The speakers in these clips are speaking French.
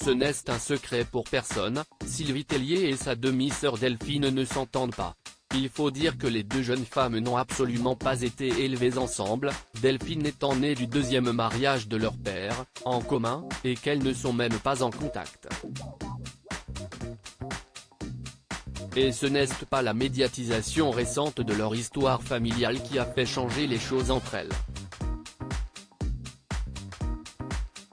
Ce n'est un secret pour personne, Sylvie Tellier et sa demi-sœur Delphine ne s'entendent pas. Il faut dire que les deux jeunes femmes n'ont absolument pas été élevées ensemble, Delphine étant née du deuxième mariage de leur père, en commun, et qu'elles ne sont même pas en contact. Et ce n'est pas la médiatisation récente de leur histoire familiale qui a fait changer les choses entre elles.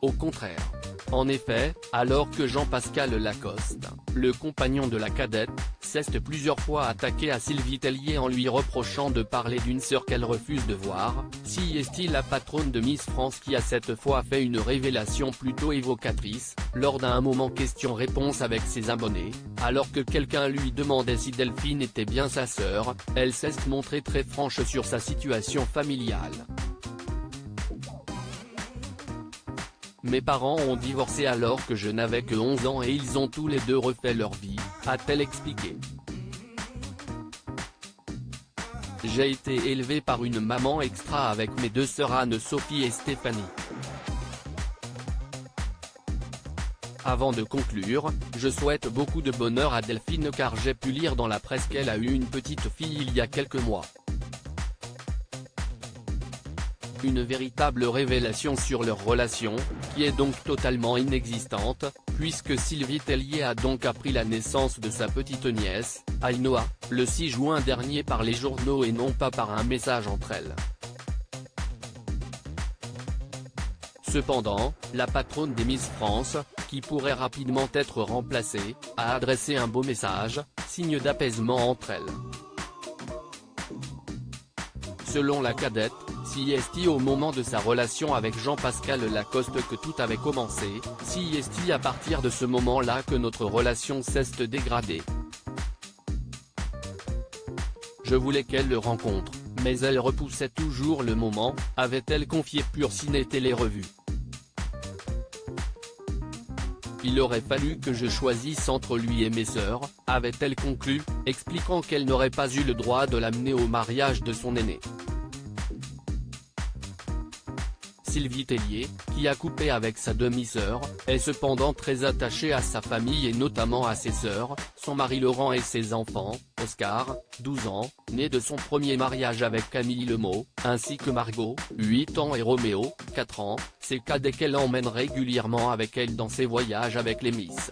Au contraire. En effet, alors que Jean-Pascal Lacoste, le compagnon de la cadette, s'est plusieurs fois attaqué à Sylvie Tellier en lui reprochant de parler d'une sœur qu'elle refuse de voir, si est-il la patronne de Miss France qui a cette fois fait une révélation plutôt évocatrice, lors d'un moment question-réponse avec ses abonnés, alors que quelqu'un lui demandait si Delphine était bien sa sœur, elle s'est montrée très franche sur sa situation familiale. Mes parents ont divorcé alors que je n'avais que 11 ans et ils ont tous les deux refait leur vie, a-t-elle expliqué. J'ai été élevée par une maman extra avec mes deux sœurs Anne-Sophie et Stéphanie. Avant de conclure, je souhaite beaucoup de bonheur à Delphine car j'ai pu lire dans la presse qu'elle a eu une petite fille il y a quelques mois. Une véritable révélation sur leur relation, qui est donc totalement inexistante, puisque Sylvie Tellier a donc appris la naissance de sa petite nièce, Ainoa, le 6 juin dernier par les journaux et non pas par un message entre elles. Cependant, la patronne des Miss France, qui pourrait rapidement être remplacée, a adressé un beau message, signe d'apaisement entre elles. Selon la cadette, c'est au moment de sa relation avec Jean-Pascal Lacoste que tout avait commencé, c'est à partir de ce moment-là que notre relation s'est dégradée. Je voulais qu'elle le rencontre, mais elle repoussait toujours le moment, avait-elle confié Pur Ciné Télé-Revue. Il aurait fallu que je choisisse entre lui et mes sœurs, avait-elle conclu, expliquant qu'elle n'aurait pas eu le droit de l'amener au mariage de son aîné. Sylvie Tellier, qui a coupé avec sa demi-sœur, est cependant très attachée à sa famille et notamment à ses sœurs, son mari Laurent et ses enfants, Oscar, 12 ans, né de son premier mariage avec Camille Lemot, ainsi que Margot, 8 ans et Roméo, 4 ans, ses cadets qu'elle emmène régulièrement avec elle dans ses voyages avec les Miss.